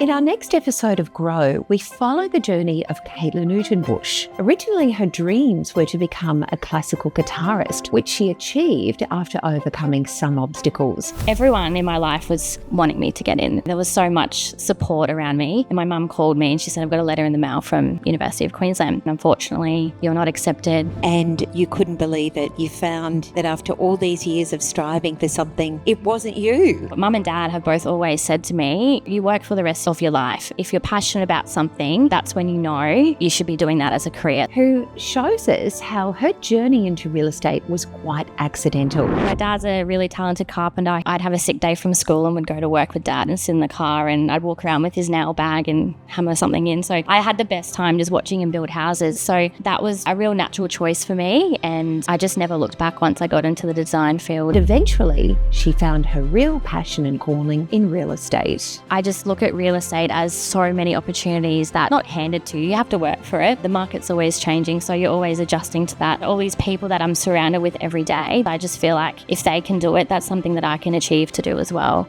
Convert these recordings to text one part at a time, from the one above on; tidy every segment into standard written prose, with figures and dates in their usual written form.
In our next episode of Grow, we follow the journey of Caitlin Uittenbosch. Originally, her dreams were to become a classical guitarist, which she achieved after overcoming some obstacles. Everyone in my life was wanting me to get in. There was so much support around me. And my mum called me and she said, I've got a letter in the mail from University of Queensland. Unfortunately, you're not accepted. And you couldn't believe it. You found that after all these years of striving for something, it wasn't you. Mum and Dad have both always said to me, you work for the rest of your life. If you're passionate about something, that's when you know you should be doing that as a career. Who shows us how her journey into real estate was quite accidental. My dad's a really talented carpenter. I'd have a sick day from school and would go to work with Dad and sit in the car and I'd walk around with his nail bag and hammer something in. So I had the best time just watching him build houses. So that was a real natural choice for me and I just never looked back once I got into the design field. Eventually, she found her real passion and calling in real estate. I just look at real estate as so many opportunities that not handed to you. You have to work for it. The market's always changing, so you're always adjusting to that. All these people that I'm surrounded with every day, I just feel like if they can do it, that's something that I can achieve to do as well.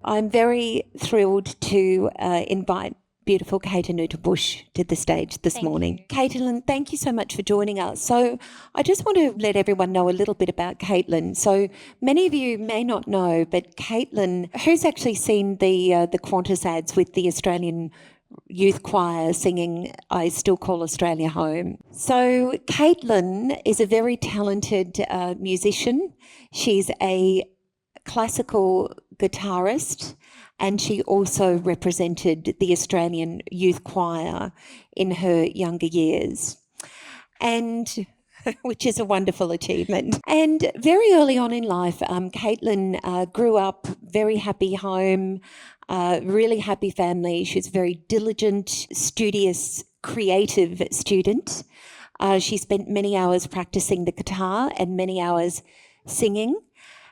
I'm very thrilled to invite beautiful Caitlin Uittenbosch to the stage this morning. Caitlin, thank you so much for joining us. So I just want to let everyone know a little bit about Caitlin. So many of you may not know, but Caitlin, who's actually seen the Qantas ads with the Australian youth choir singing I Still Call Australia Home. So Caitlin is a very talented musician. She's a classical guitarist and she also represented the Australian youth choir in her younger years, and which is a wonderful achievement. And very early on in life, Caitlin grew up, very happy home, really happy family. She's a very diligent, studious, creative student. She spent many hours practicing the guitar and many hours singing.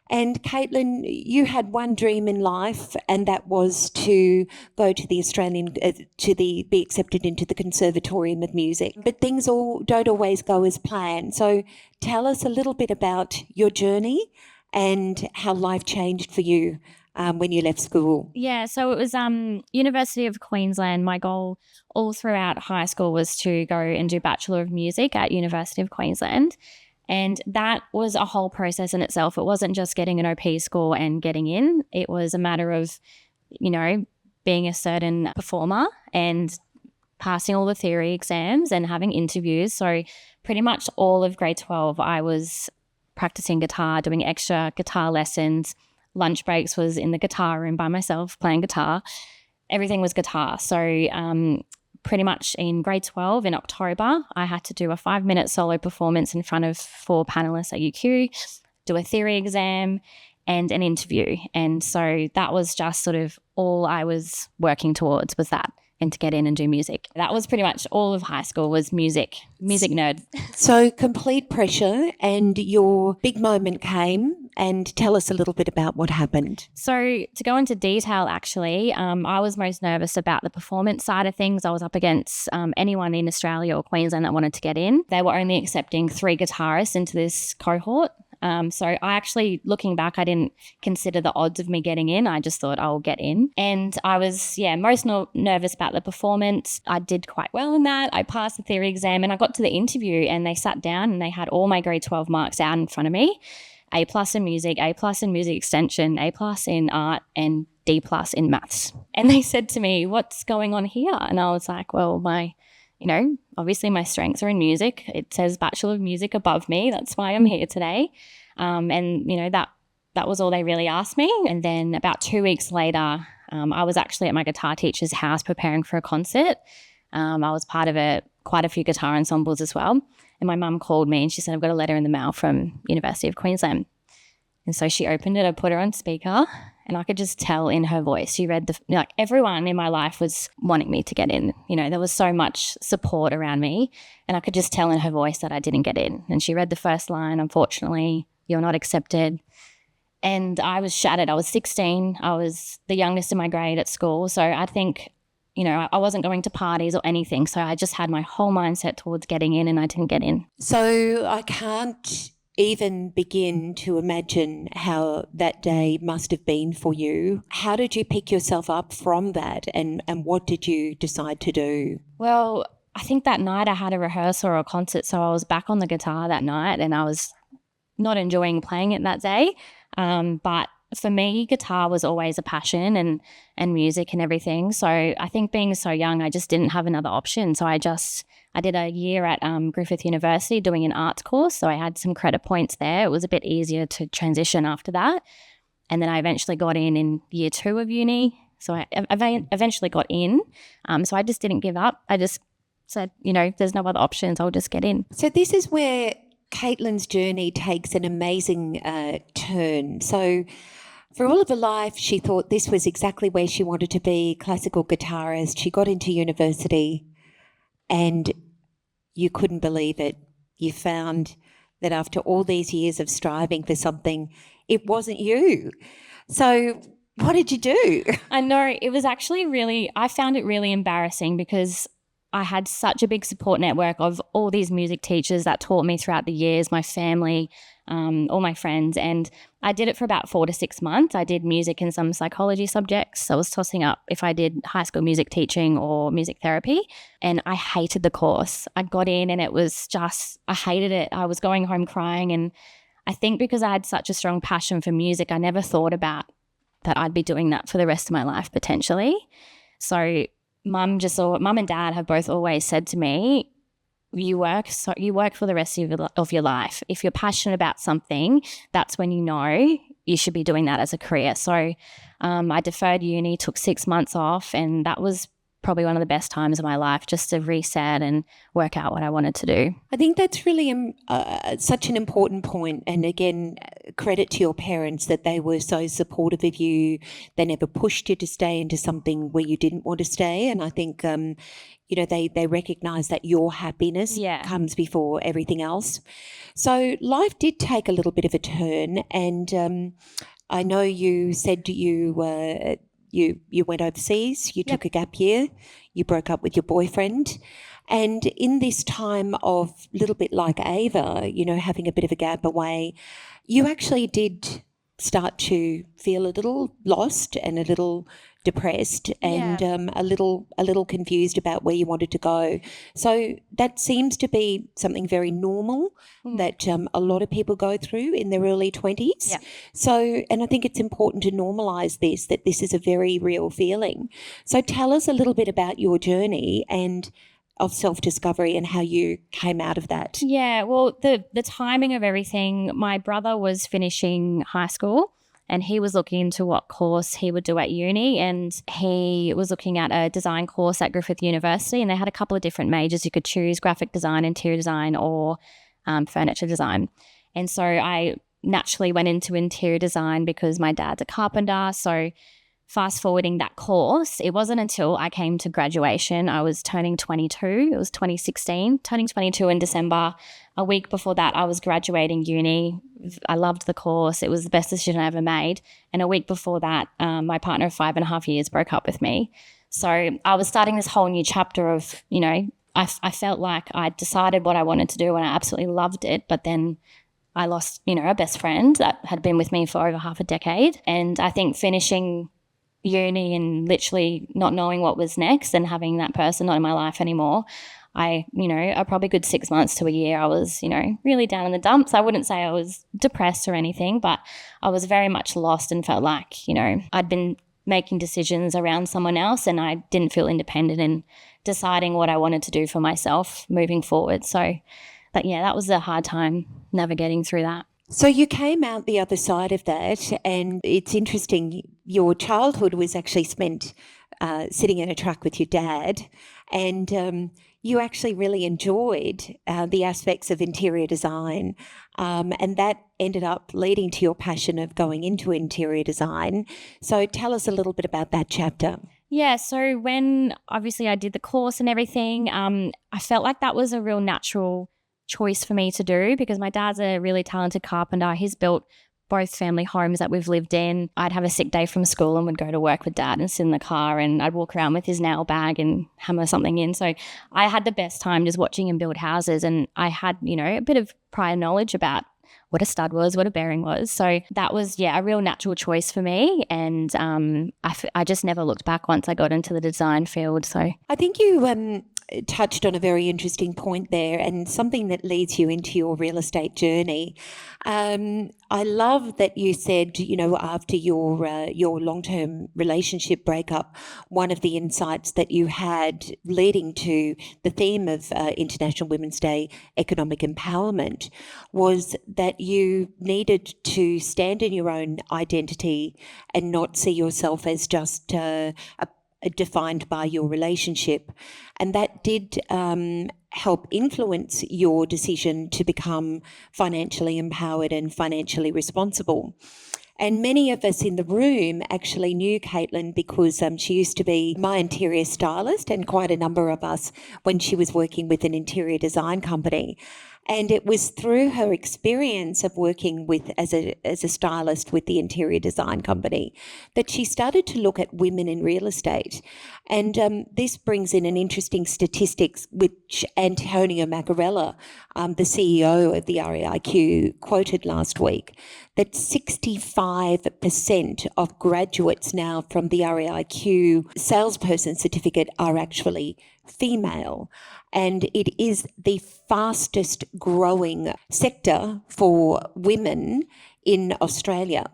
And Caitlin, you had one dream in life, and that was to go to the be accepted into the Conservatorium of Music. But things don't always go as planned. So tell us a little bit about your journey and how life changed for you when you left school. Yeah, so it was University of Queensland. My goal all throughout high school was to go and do Bachelor of Music at University of Queensland. And that was a whole process in itself. It wasn't just getting an OP score and getting in. It was a matter of, being a certain performer and passing all the theory exams and having interviews. So pretty much all of grade 12, I was practicing guitar, doing extra guitar lessons. Lunch breaks was in the guitar room by myself playing guitar. Everything was guitar. So pretty much in grade 12 in October, I had to do a 5-minute solo performance in front of 4 panellists at UQ, do a theory exam and an interview. And so that was just sort of all I was working towards was that, and to get in and do music. That was pretty much all of high school was music nerd. So complete pressure, and your big moment came. And tell us a little bit about what happened. So to go into detail, actually, I was most nervous about the performance side of things. I was up against anyone in Australia or Queensland that wanted to get in. They were only accepting 3 guitarists into this cohort. So I actually, looking back, I didn't consider the odds of me getting in. I just thought I'll get in. And I was, most nervous about the performance. I did quite well in that. I passed the theory exam and I got to the interview and they sat down and they had all my grade 12 marks out in front of me. A+ in music, A+ in music extension, A+ in art, and D+ in maths. And they said to me, what's going on here? And I was like, well, obviously my strengths are in music. It says Bachelor of Music above me. That's why I'm here today. That was all they really asked me. And then about 2 weeks later, I was actually at my guitar teacher's house preparing for a concert. I was part of quite a few guitar ensembles as well. And my mum called me and she said, I've got a letter in the mail from University of Queensland. And so she opened it, I put her on speaker, and I could just tell in her voice. She read everyone in my life was wanting me to get in. There was so much support around me, and I could just tell in her voice that I didn't get in. And she read the first line, unfortunately, you're not accepted. And I was shattered. I was 16. I was the youngest in my grade at school. So I think I wasn't going to parties or anything. So I just had my whole mindset towards getting in and I didn't get in. So I can't even begin to imagine how that day must have been for you. How did you pick yourself up from that, and what did you decide to do? Well, I think that night I had a rehearsal or a concert, so I was back on the guitar that night and I was not enjoying playing it that day. But for me, guitar was always a passion and music and everything. So I think being so young, I just didn't have another option. So I did a year at Griffith University doing an arts course. So I had some credit points there. It was a bit easier to transition after that. And then I eventually got in year 2 of uni. So I eventually got in. So I just didn't give up. I just said, there's no other options. I'll just get in. So this is where Caitlin's journey takes an amazing turn. So for all of her life, she thought this was exactly where she wanted to be, classical guitarist. She got into university and you couldn't believe it. You found that after all these years of striving for something, it wasn't you. So what did you do? I know, it was actually I found it really embarrassing because I had such a big support network of all these music teachers that taught me throughout the years, my family, all my friends, and I did it for about 4 to 6 months. I did music and some psychology subjects. I was tossing up if I did high school music teaching or music therapy, and I hated the course. I got in and it was just, I hated it. I was going home crying, and I think because I had such a strong passion for music, I never thought about that I'd be doing that for the rest of my life potentially. So Mum and Dad have both always said to me, you work for the rest of your life. If you're passionate about something, that's when you should be doing that as a career. So I deferred uni, took 6 months off, and that was probably one of the best times of my life, just to reset and work out what I wanted to do. I think that's really such an important point. And again, credit to your parents that they were so supportive of you. They never pushed you to stay into something where you didn't want to stay. And I think, they recognise that your happiness comes before everything else. So life did take a little bit of a turn. And I know you said you went overseas, you took a gap year, you broke up with your boyfriend. And in this time of a little bit like Ava, having a bit of a gap away, you actually did start to feel a little lost and a little depressed and a little confused about where you wanted to go. So that seems to be something very normal that a lot of people go through in their early 20s. Yeah. So, and I think it's important to normalise that this is a very real feeling. So tell us a little bit about your journey and of self-discovery and how you came out of that. Yeah, well, the timing of everything, my brother was finishing high school and he was looking into what course he would do at uni, and he was looking at a design course at Griffith University, and they had a couple of different majors you could choose: graphic design, interior design, or furniture design. And so I naturally went into interior design because my dad's a carpenter. So fast forwarding that course, it wasn't until I came to graduation, I was turning 22. It was 2016, turning 22 in December. A week before that, I was graduating uni. I loved the course. It was the best decision I ever made. And a week before that, my partner of 5.5 years broke up with me. So I was starting this whole new chapter of, I felt like I'd decided what I wanted to do and I absolutely loved it. But then I lost, a best friend that had been with me for over half a decade. And I think finishing uni and literally not knowing what was next and having that person not in my life anymore, a probably good 6 months to a year, I was, really down in the dumps. I wouldn't say I was depressed or anything, but I was very much lost and felt like, I'd been making decisions around someone else and I didn't feel independent in deciding what I wanted to do for myself moving forward. So, but yeah, that was a hard time navigating through that. So you came out the other side of that, and it's interesting, your childhood was actually spent sitting in a truck with your dad, and you actually really enjoyed the aspects of interior design, and that ended up leading to your passion of going into interior design. So tell us a little bit about that chapter. Yeah, so when obviously I did the course and everything, I felt like that was a real natural choice for me to do because my dad's a really talented carpenter. He's built both family homes that we've lived in. I'd have a sick day from school and would go to work with dad and sit in the car and I'd walk around with his nail bag and hammer something in. So I had the best time just watching him build houses, and I had, a bit of prior knowledge about what a stud was, what a bearing was. So that was, a real natural choice for me. And I just never looked back once I got into the design field. So I think you touched on a very interesting point there, and something that leads you into your real estate journey. I love that you said, after your long-term relationship breakup, one of the insights that you had leading to the theme of International Women's Day economic empowerment was that you needed to stand in your own identity and not see yourself as just defined by your relationship. And that did help influence your decision to become financially empowered and financially responsible. And many of us in the room actually knew Caitlin because she used to be my interior stylist, and quite a number of us when she was working with an interior design company. And it was through her experience of working with as a stylist with the interior design company that she started to look at women in real estate. And this brings in an interesting statistics which Antonio Macarella, the CEO of the REIQ, quoted last week, that 65% of graduates now from the REIQ salesperson certificate are actually female. And it is the fastest growing sector for women in Australia.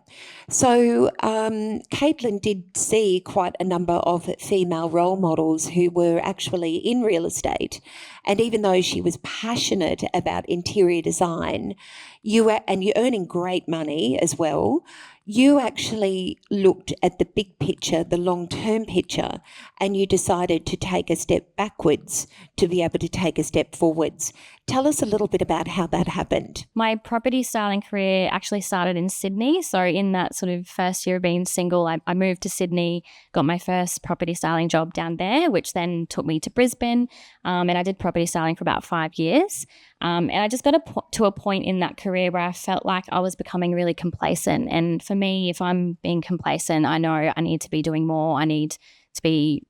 So Caitlin did see quite a number of female role models who were actually in real estate. And even though she was passionate about interior design, you're earning great money as well, you actually looked at the big picture, the long-term picture, and you decided to take a step backwards to be able to take a step forwards. Tell us a little bit about how that happened. My property styling career actually started in Sydney. So in that sort of first year of being single, I moved to Sydney, got my first property styling job down there, which then took me to Brisbane. And I did property styling for about 5 years. And I just got to a point in that career where I felt like I was becoming really complacent. And for me, if I'm being complacent, I know I need to be doing more. I need to be,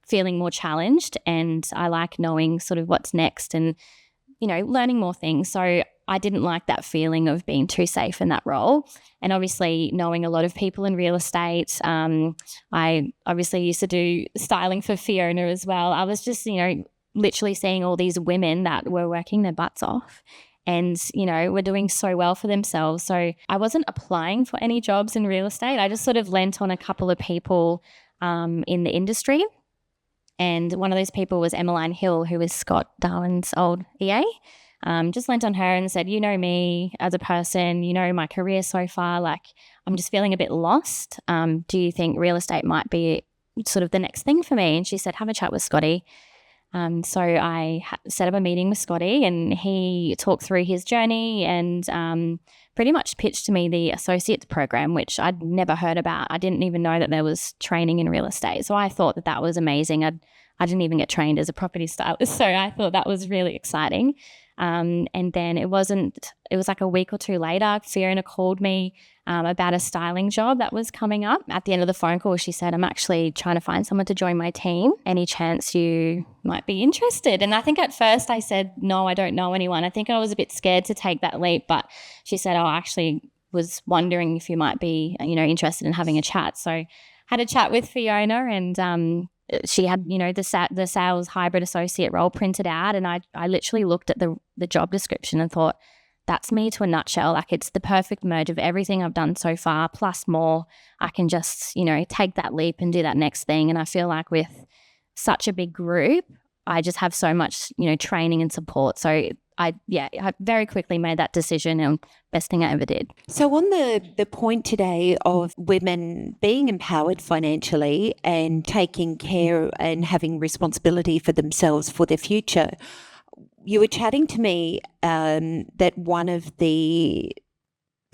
feeling more challenged. And I like knowing sort of what's next and, learning more things. So I didn't like that feeling of being too safe in that role. And obviously knowing a lot of people in real estate, I obviously used to do styling for Fiona as well. I was just, literally seeing all these women that were working their butts off and, were doing so well for themselves. So I wasn't applying for any jobs in real estate. I just sort of lent on a couple of people in the industry. And one of those people was Emmeline Hill, who is Scott Darwin's old EA. Just lent on her and said, me as a person, my career so far, like I'm just feeling a bit lost. Do you think real estate might be sort of the next thing for me? And she said, have a chat with Scotty. So I set up a meeting with Scotty and he talked through his journey and pretty much pitched to me the associates program, which I'd never heard about. I didn't even know that there was training in real estate. So I thought that was amazing. I didn't even get trained as a property stylist. So I thought that was really exciting. And then it was like a week or two later, Fiona called me about a styling job that was coming up. At the end of the phone call, she said, I'm actually trying to find someone to join my team. Any chance you might be interested? And I think at first I said, no, I don't know anyone. I think I was a bit scared to take that leap, but she said, I actually was wondering if you might be, interested in having a chat. So had a chat with Fiona and she had, the sales hybrid associate role printed out, and I literally looked at the job description and thought, that's me to a nutshell. Like it's the perfect merge of everything I've done so far, plus more. I can just, take that leap and do that next thing. And I feel like with such a big group, I just have so much, training and support. So I very quickly made that decision and best thing I ever did. So on the point today of women being empowered financially and taking care and having responsibility for themselves, for their future, you were chatting to me that one of the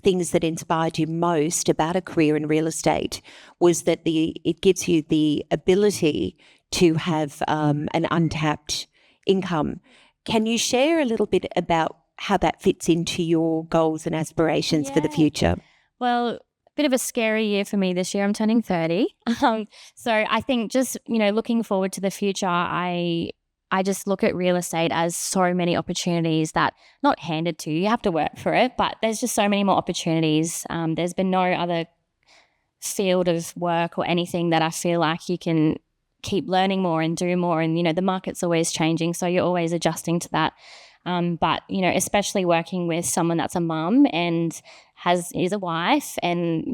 things that inspired you most about a career in real estate was that it gives you the ability to have an untapped income. Can you share a little bit about how that fits into your goals and aspirations for the future? Well, a bit of a scary year for me this year. I'm turning 30. So I think just, looking forward to the future, I I just look at real estate as so many opportunities that not handed to you. You have to work for it, but there's just so many more opportunities. There's been no other field of work or anything that I feel like you can keep learning more and do more. And, the market's always changing, so you're always adjusting to that. But, especially working with someone that's a mum and is a wife, and,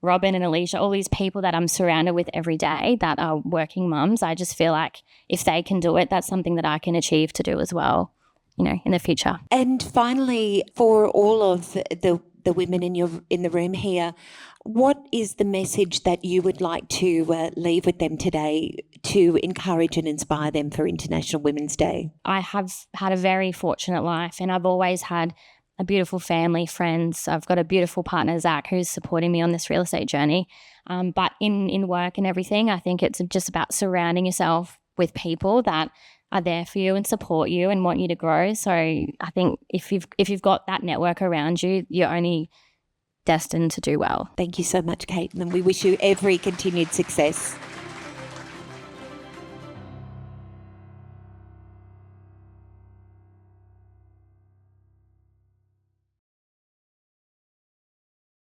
Robin and Alicia, all these people that I'm surrounded with every day that are working mums, I just feel like if they can do it, that's something that I can achieve to do as well, in the future. And finally, for all of the women in the room here, what is the message that you would like to leave with them today to encourage and inspire them for International Women's Day? I have had a very fortunate life, and I've always had a beautiful family, friends. I've got a beautiful partner, Zach, who's supporting me on this real estate journey. But in work and everything, I think it's just about surrounding yourself with people that are there for you and support you and want you to grow. So I think if you've got that network around you, you're only destined to do well. Thank you so much, Caitlin. We wish you every continued success.